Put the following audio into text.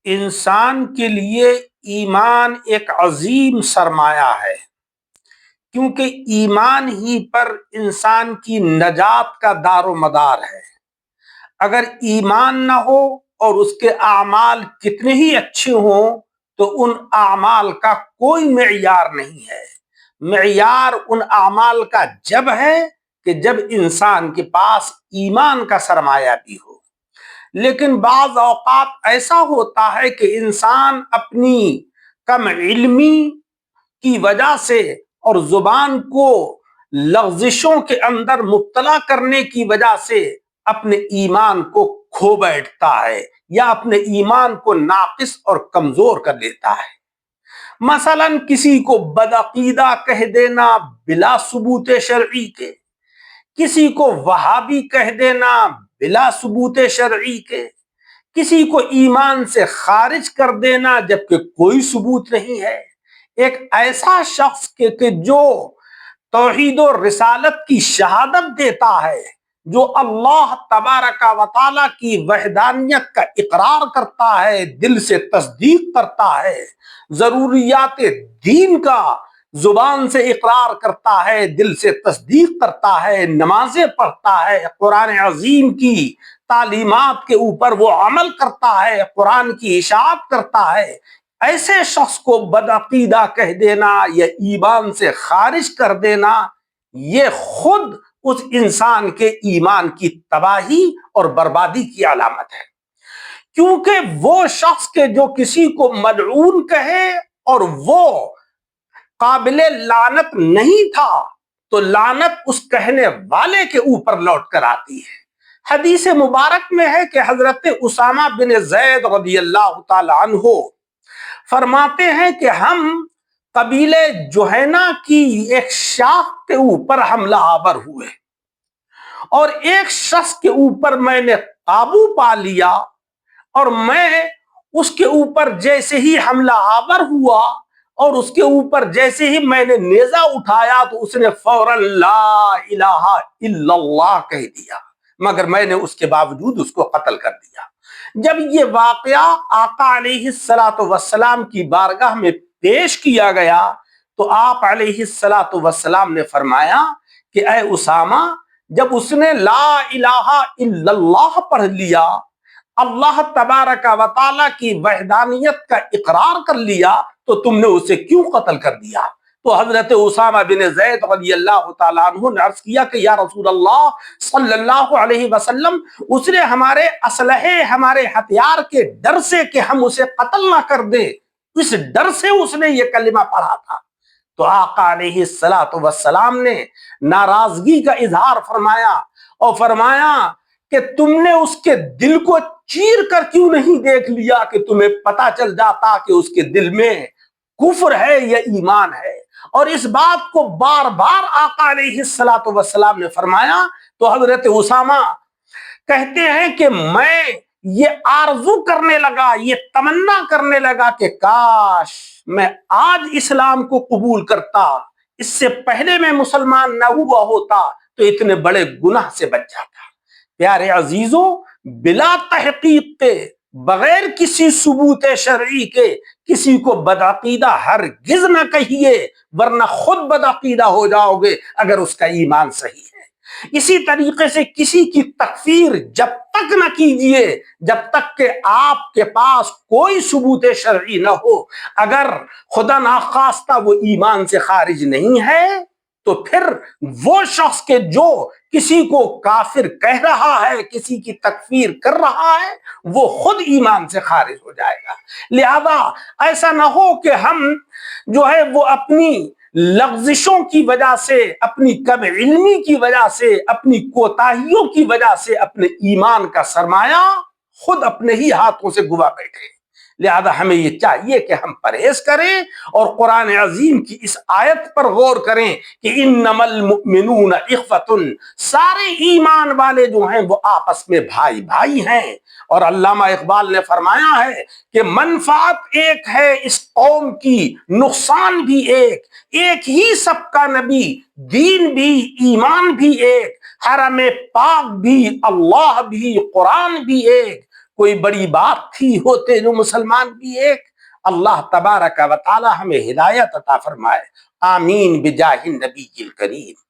انسان کے لیے ایمان ایک عظیم سرمایہ ہے، کیونکہ ایمان ہی پر انسان کی نجات کا دار و مدار ہے۔ اگر ایمان نہ ہو اور اس کے اعمال کتنے ہی اچھے ہوں تو ان اعمال کا کوئی معیار نہیں ہے۔ معیار ان اعمال کا جب ہے کہ جب انسان کے پاس ایمان کا سرمایہ بھی ہو۔ لیکن بعض اوقات ایسا ہوتا ہے کہ انسان اپنی کم علمی کی وجہ سے اور زبان کو لغزشوں کے اندر مبتلا کرنے کی وجہ سے اپنے ایمان کو کھو بیٹھتا ہے یا اپنے ایمان کو ناقص اور کمزور کر لیتا ہے۔ مثلا کسی کو بدعقیدہ کہہ دینا بلا ثبوت شرعی کے، کسی کو وہابی کہہ دینا بلا ثبوت شرعی کے، کسی کو ایمان سے خارج کر دینا جبکہ کوئی ثبوت نہیں ہے۔ ایک ایسا شخص کہ جو توحید و رسالت کی شہادت دیتا ہے، جو اللہ تبارک و تعالی کی وحدانیت کا اقرار کرتا ہے، دل سے تصدیق کرتا ہے، ضروریات دین کا زبان سے اقرار کرتا ہے، دل سے تصدیق کرتا ہے، نمازیں پڑھتا ہے، قرآن عظیم کی تعلیمات کے اوپر وہ عمل کرتا ہے، قرآن کی اشاعت کرتا ہے، ایسے شخص کو بدعقیدہ کہہ دینا یا ایمان سے خارج کر دینا، یہ خود اس انسان کے ایمان کی تباہی اور بربادی کی علامت ہے۔ کیونکہ وہ شخص کے جو کسی کو ملعون کہے اور وہ قابل لعنت نہیں تھا تو لعنت اس کہنے والے کے اوپر لوٹ کر آتی ہے۔ حدیث مبارک میں ہے کہ حضرت اسامہ بن زید رضی اللہ تعالی عنہ فرماتے ہیں کہ ہم قبیلے جوہینہ کی ایک شاخ کے اوپر حملہ آور ہوئے اور ایک شخص کے اوپر میں نے قابو پا لیا، اور میں اس کے اوپر جیسے ہی حملہ آور ہوا اور اس کے اوپر جیسے ہی میں نے نیزہ اٹھایا تو اس نے فوراً لا الہ الا اللہ کہہ دیا، مگر میں نے اس کے باوجود اس کو قتل کر دیا۔ جب یہ واقعہ آقا علیہ الصلوۃ والسلام کی بارگاہ میں پیش کیا گیا تو آپ علیہ الصلوۃ والسلام نے فرمایا کہ اے اسامہ، جب اس نے لا الہ الا اللہ پڑھ لیا، اللہ تبارک و تعالی کی وحدانیت کا اقرار کر لیا، تو تم نے اسے کیوں قتل کر دیا؟ تو حضرت اسامہ بن زید رضی اللہ تعالیٰ عنہ نے عرض کیا کہ یا رسول اللہ صلی اللہ علیہ وسلم، اس نے ہمارے اسلحے، ہمارے ہتھیار کے ڈر سے کہ ہم اسے قتل نہ کر دیں، اس ڈر سے اس نے یہ کلمہ پڑھا تھا۔ تو آقا علیہ الصلوۃ والسلام نے ناراضگی کا اظہار فرمایا اور فرمایا کہ تم نے اس کے دل کو چیر کر کیوں نہیں دیکھ لیا کہ تمہیں پتہ چل جاتا کہ اس کے دل میں کفر ہے یا ایمان ہے؟ اور اس بات کو بار بار آقا علیہ الصلوۃ والسلام نے فرمایا تو حضرت اسامہ کہتے ہیں کہ میں یہ آرزو کرنے لگا، یہ تمنا کرنے لگا کہ کاش میں آج اسلام کو قبول کرتا، اس سے پہلے میں مسلمان نہ ہوا ہوتا تو اتنے بڑے گناہ سے بچ جاتا۔ پیارے عزیزوں، بلا تحقیق کے، بغیر کسی ثبوت شرعی کے کسی کو بدعقیدہ ہرگز نہ کہیے، ورنہ خود بدعقیدہ ہو جاؤ گے اگر اس کا ایمان صحیح ہے۔ اسی طریقے سے کسی کی تکفیر جب تک نہ کیجیے جب تک کہ آپ کے پاس کوئی ثبوت شرعی نہ ہو۔ اگر خدا ناخواستہ وہ ایمان سے خارج نہیں ہے تو پھر وہ شخص کے جو کسی کو کافر کہہ رہا ہے، کسی کی تکفیر کر رہا ہے، وہ خود ایمان سے خارج ہو جائے گا۔ لہذا ایسا نہ ہو کہ ہم جو ہے وہ اپنی لغزشوں کی وجہ سے، اپنی کم علمی کی وجہ سے، اپنی کوتاہیوں کی وجہ سے اپنے ایمان کا سرمایہ خود اپنے ہی ہاتھوں سے گوا بیٹھے۔ لہذا ہمیں یہ چاہیے کہ ہم پرہیز کریں اور قرآن عظیم کی اس آیت پر غور کریں کہ انما المؤمنون اخوۃ، سارے ایمان والے جو ہیں وہ آپس میں بھائی بھائی ہیں۔ اور علامہ اقبال نے فرمایا ہے کہ منفعت ایک ہے اس قوم کی، نقصان بھی ایک، ایک ہی سب کا نبی، دین بھی ایمان بھی ایک، حرم پاک بھی، اللہ بھی، قرآن بھی ایک، کوئی بڑی بات تھی، ہوتے جو مسلمان بھی ایک۔ اللہ تبارک و تعالی ہمیں ہدایت عطا فرمائے، آمین بجاہ النبی الکریم۔